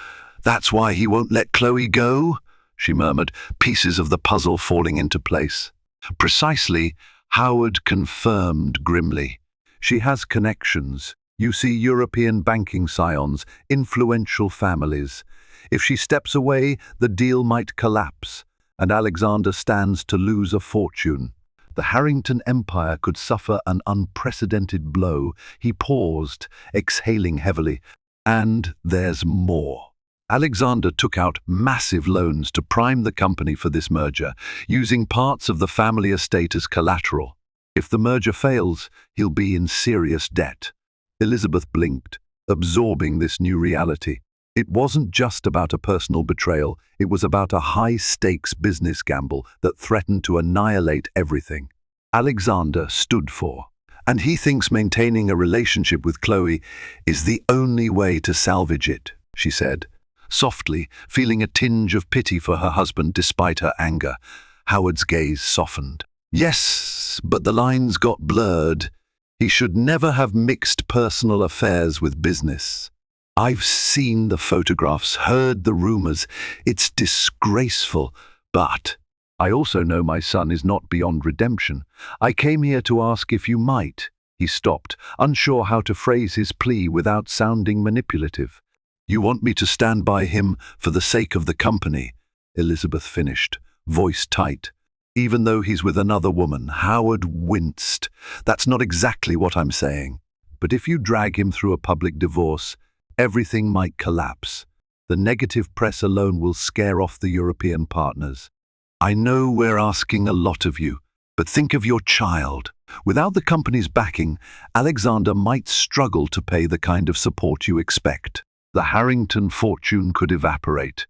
that's why he won't let Chloe go?" she murmured, pieces of the puzzle falling into place. "Precisely," Howard confirmed grimly. "She has connections. You see European banking scions, influential families. If she steps away, the deal might collapse, and Alexander stands to lose a fortune. The Harrington empire could suffer an unprecedented blow." He paused, exhaling heavily. "And there's more." Alexander took out massive loans to prime the company for this merger, using parts of the family estate as collateral. If the merger fails, he'll be in serious debt. Elizabeth blinked, absorbing this new reality. It wasn't just about a personal betrayal, it was about a high-stakes business gamble that threatened to annihilate everything Alexander stood for. And he thinks maintaining a relationship with Chloe is the only way to salvage it, she said, softly, feeling a tinge of pity for her husband despite her anger. Howard's gaze softened. Yes, but the lines got blurred. He should never have mixed personal affairs with business. I've seen the photographs, heard the rumors. It's disgraceful, but I also know my son is not beyond redemption. I came here to ask if you might. He stopped, unsure how to phrase his plea without sounding manipulative. You want me to stand by him for the sake of the company, Elizabeth finished, voice tight. Even though he's with another woman. Howard winced. That's not exactly what I'm saying. But if you drag him through a public divorce, everything might collapse. The negative press alone will scare off the European partners. I know we're asking a lot of you, but think of your child. Without the company's backing, Alexander might struggle to pay the kind of support you expect. The Harrington fortune could evaporate.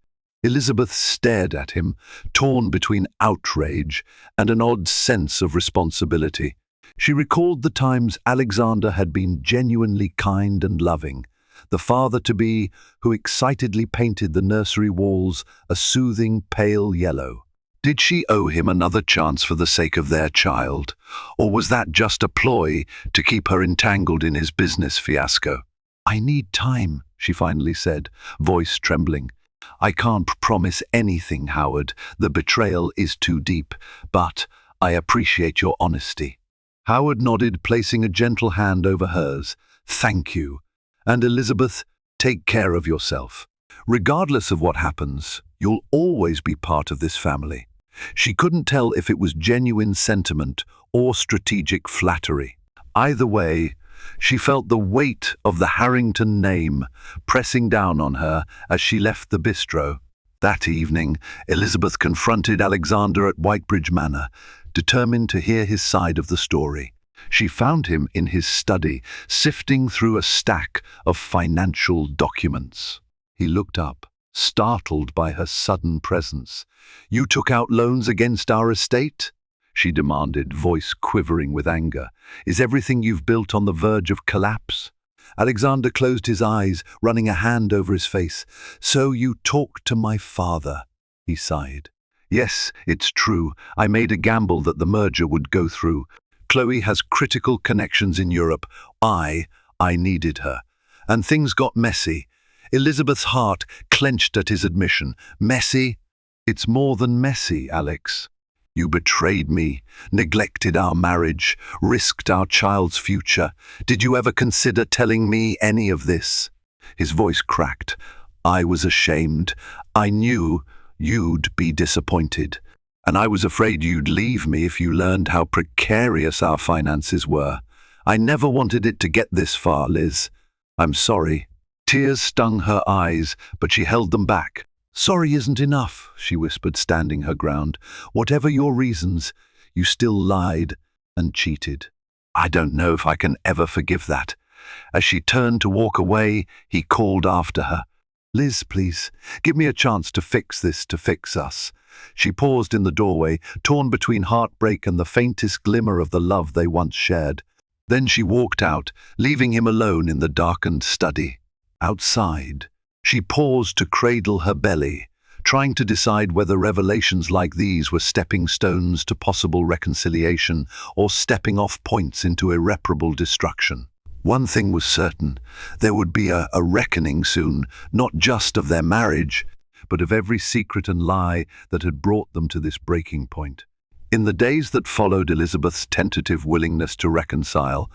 Elizabeth stared at him, torn between outrage and an odd sense of responsibility. She recalled the times Alexander had been genuinely kind and loving, the father-to-be who excitedly painted the nursery walls a soothing pale yellow. Did she owe him another chance for the sake of their child, or was that just a ploy to keep her entangled in his business fiasco? I need time, she finally said, voice trembling. I can't promise anything, Howard. The betrayal is too deep, but I appreciate your honesty. Howard nodded, placing a gentle hand over hers. Thank you. And Elizabeth, take care of yourself. Regardless of what happens, you'll always be part of this family. She couldn't tell if it was genuine sentiment or strategic flattery. Either way, she felt the weight of the Harrington name pressing down on her as she left the bistro. That evening, Elizabeth confronted Alexander at Whitebridge Manor, determined to hear his side of the story. She found him in his study, sifting through a stack of financial documents. He looked up, startled by her sudden presence. You took out loans against our estate? She demanded, voice quivering with anger. Is everything you've built on the verge of collapse? Alexander closed his eyes, running a hand over his face. So you talked to my father, he sighed. Yes, it's true. I made a gamble that the merger would go through. Chloe has critical connections in Europe. I needed her. And things got messy. Elizabeth's heart clenched at his admission. Messy? It's more than messy, Alex. You betrayed me, neglected our marriage, risked our child's future. Did you ever consider telling me any of this? His voice cracked. I was ashamed. I knew you'd be disappointed. And I was afraid you'd leave me if you learned how precarious our finances were. I never wanted it to get this far, Liz. I'm sorry. Tears stung her eyes, but she held them back. Sorry isn't enough, she whispered, standing her ground. Whatever your reasons, you still lied and cheated. I don't know if I can ever forgive that. As she turned to walk away, he called after her. Liz, please, give me a chance to fix this, to fix us. She paused in the doorway, torn between heartbreak and the faintest glimmer of the love they once shared. Then she walked out, leaving him alone in the darkened study. Outside, she paused to cradle her belly, trying to decide whether revelations like these were stepping stones to possible reconciliation or stepping off points into irreparable destruction. One thing was certain, there would be a reckoning soon, not just of their marriage, but of every secret and lie that had brought them to this breaking point. In the days that followed Elizabeth's tentative willingness to reconcile,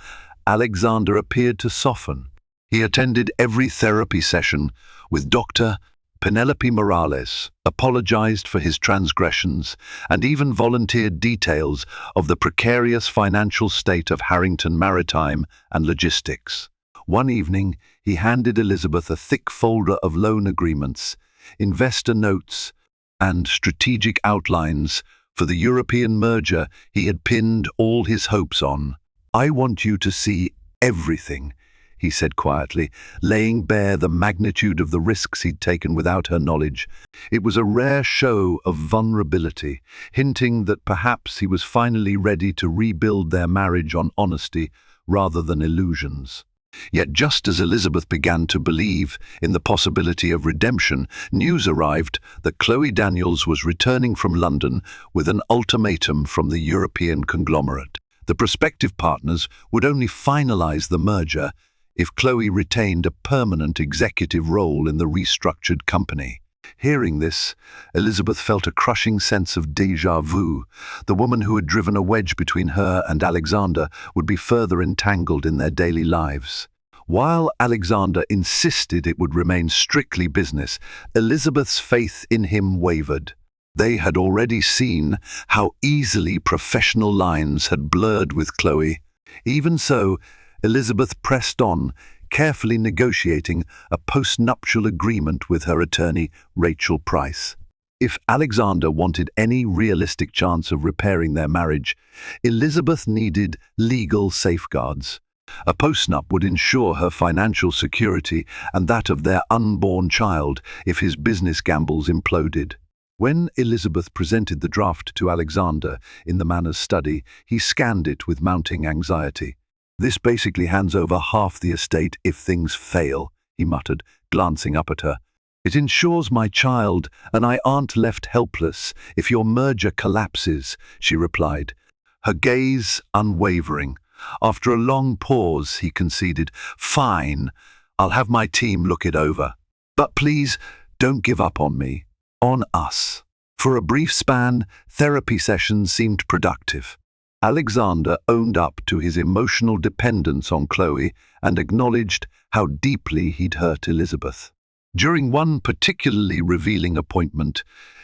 Alexander appeared to soften. He attended every therapy session with Dr. Penelope Morales, apologized for his transgressions, and even volunteered details of the precarious financial state of Harrington Maritime and Logistics. One evening, he handed Elizabeth a thick folder of loan agreements, investor notes, and strategic outlines for the European merger he had pinned all his hopes on. I want you to see everything, he said quietly, laying bare the magnitude of the risks he'd taken without her knowledge. It was a rare show of vulnerability, hinting that perhaps he was finally ready to rebuild their marriage on honesty rather than illusions. Yet just as Elizabeth began to believe in the possibility of redemption, news arrived that Chloe Daniels was returning from London with an ultimatum from the European conglomerate. The prospective partners would only finalize the merger if Chloe retained a permanent executive role in the restructured company. Hearing this, Elizabeth felt a crushing sense of déjà vu. The woman who had driven a wedge between her and Alexander would be further entangled in their daily lives. While Alexander insisted it would remain strictly business, Elizabeth's faith in him wavered. They had already seen how easily professional lines had blurred with Chloe. Even so, Elizabeth pressed on, carefully negotiating a post-nuptial agreement with her attorney, Rachel Price. If Alexander wanted any realistic chance of repairing their marriage, Elizabeth needed legal safeguards. A postnup would ensure her financial security and that of their unborn child if his business gambles imploded. When Elizabeth presented the draft to Alexander in the manor's study, he scanned it with mounting anxiety. "This basically hands over half the estate if things fail," he muttered, glancing up at her. "It ensures my child and I aren't left helpless if your merger collapses," she replied, her gaze unwavering. After a long pause, he conceded, "Fine, I'll have my team look it over. But please, don't give up on me, on us." For a brief span, therapy sessions seemed productive. Alexander owned up to his emotional dependence on Chloe and acknowledged how deeply he'd hurt Elizabeth. During one particularly revealing appointment,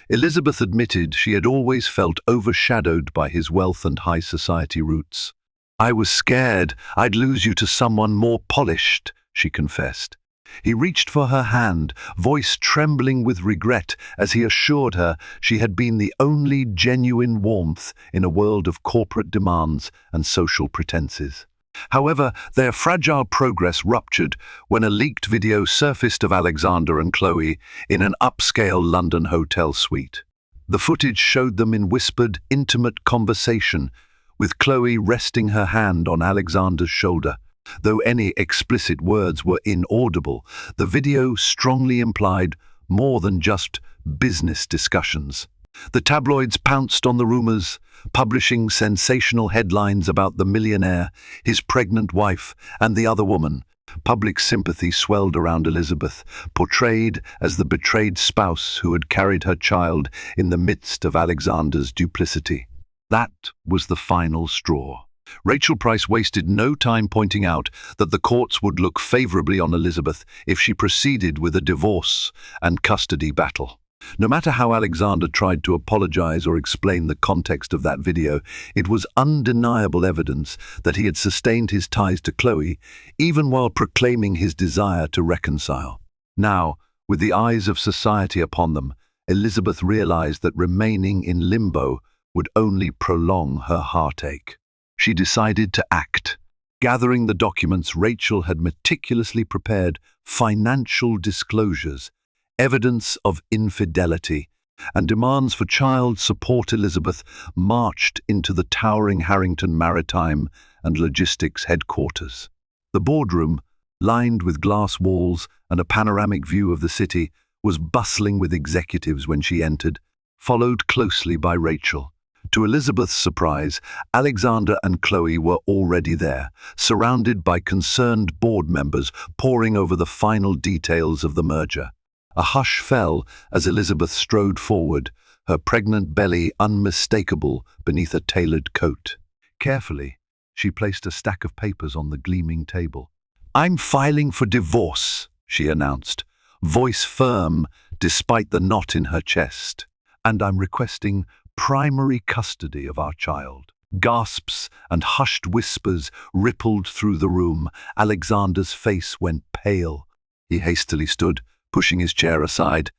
Elizabeth admitted she had always felt overshadowed by his wealth and high society roots. "I was scared I'd lose you to someone more polished," she confessed. He reached for her hand, voice trembling with regret as he assured her she had been the only genuine warmth in a world of corporate demands and social pretenses. However, their fragile progress ruptured when a leaked video surfaced of Alexander and Chloe in an upscale London hotel suite. The footage showed them in whispered, intimate conversation, with Chloe resting her hand on Alexander's shoulder. Though any explicit words were inaudible, the video strongly implied more than just business discussions. The tabloids pounced on the rumors, publishing sensational headlines about the millionaire, his pregnant wife, and the other woman. Public sympathy swelled around Elizabeth, portrayed as the betrayed spouse who had carried her child in the midst of Alexander's duplicity. That was the final straw. Rachel Price wasted no time pointing out that the courts would look favorably on Elizabeth if she proceeded with a divorce and custody battle. No matter how Alexander tried to apologize or explain the context of that video, it was undeniable evidence that he had sustained his ties to Chloe, even while proclaiming his desire to reconcile. Now, with the eyes of society upon them, Elizabeth realized that remaining in limbo would only prolong her heartache. She decided to act. Gathering the documents, Rachel had meticulously prepared financial disclosures, evidence of infidelity, and demands for child support. Elizabeth marched into the towering Harrington Maritime and Logistics headquarters. The boardroom, lined with glass walls and a panoramic view of the city, was bustling with executives when she entered, followed closely by Rachel. To Elizabeth's surprise, Alexander and Chloe were already there, surrounded by concerned board members poring over the final details of the merger. A hush fell as Elizabeth strode forward, her pregnant belly unmistakable beneath a tailored coat. Carefully, she placed a stack of papers on the gleaming table. "I'm filing for divorce," she announced, voice firm despite the knot in her chest. "And I'm requesting primary custody of our child." Gasps and hushed whispers rippled through the room. Alexander's face went pale. He hastily stood, pushing his chair aside.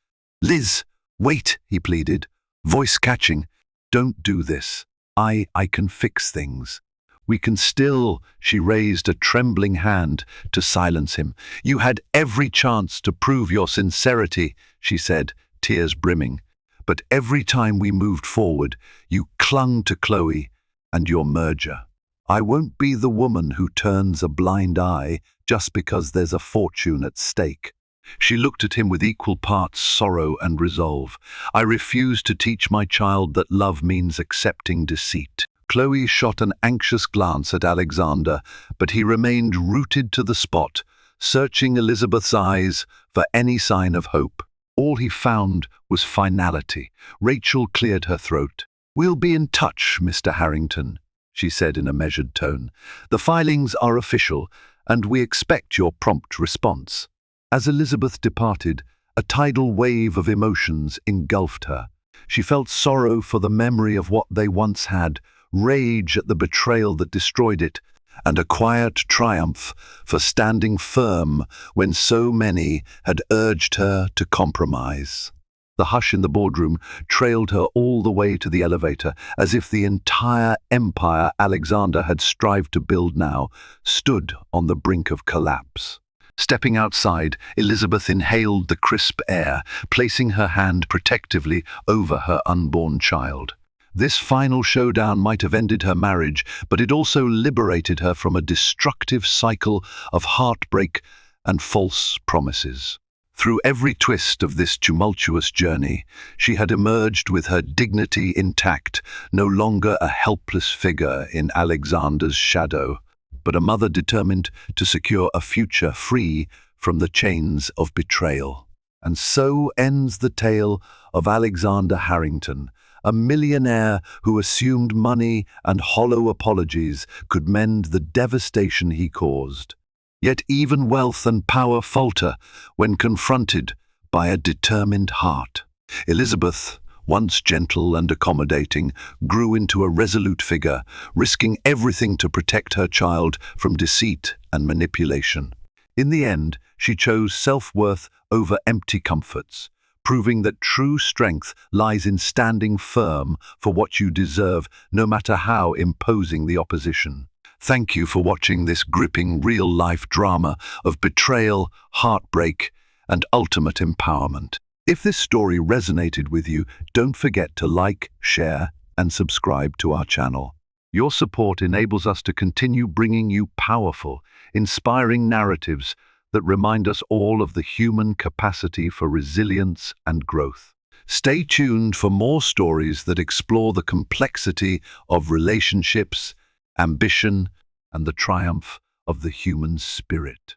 "Liz, wait," he pleaded, voice catching. "Don't do this. I can fix things." We can still, she raised a trembling hand to silence him. You had every chance to prove your sincerity, she said, tears brimming. But every time we moved forward, you clung to Chloe and your merger. I won't be the woman who turns a blind eye just because there's a fortune at stake. She looked at him with equal parts sorrow and resolve. I refuse to teach my child that love means accepting deceit. Chloe shot an anxious glance at Alexander, but he remained rooted to the spot, searching Elizabeth's eyes for any sign of hope. All he found was finality. Rachel cleared her throat. We'll be in touch, Mr. Harrington, she said in a measured tone. The filings are official, and we expect your prompt response. As Elizabeth departed, a tidal wave of emotions engulfed her. She felt sorrow for the memory of what they once had, rage at the betrayal that destroyed it, and a quiet triumph for standing firm when so many had urged her to compromise. The hush in the boardroom trailed her all the way to the elevator, as if the entire empire Alexander had strived to build now stood on the brink of collapse. Stepping outside, Elizabeth inhaled the crisp air, placing her hand protectively over her unborn child. This final showdown might have ended her marriage, but it also liberated her from a destructive cycle of heartbreak and false promises. Through every twist of this tumultuous journey, she had emerged with her dignity intact, no longer a helpless figure in Alexander's shadow, but a mother determined to secure a future free from the chains of betrayal. And so ends the tale of Alexander Harrington, a millionaire who assumed money and hollow apologies could mend the devastation he caused. Yet even wealth and power falter when confronted by a determined heart. Elizabeth, once gentle and accommodating, grew into a resolute figure, risking everything to protect her child from deceit and manipulation. In the end, she chose self-worth over empty comforts, proving that true strength lies in standing firm for what you deserve, no matter how imposing the opposition. Thank you for watching this gripping real-life drama of betrayal, heartbreak, and ultimate empowerment. If this story resonated with you, don't forget to like, share, and subscribe to our channel. Your support enables us to continue bringing you powerful, inspiring narratives that remind us all of the human capacity for resilience and growth. Stay tuned for more stories that explore the complexity of relationships, ambition, and the triumph of the human spirit.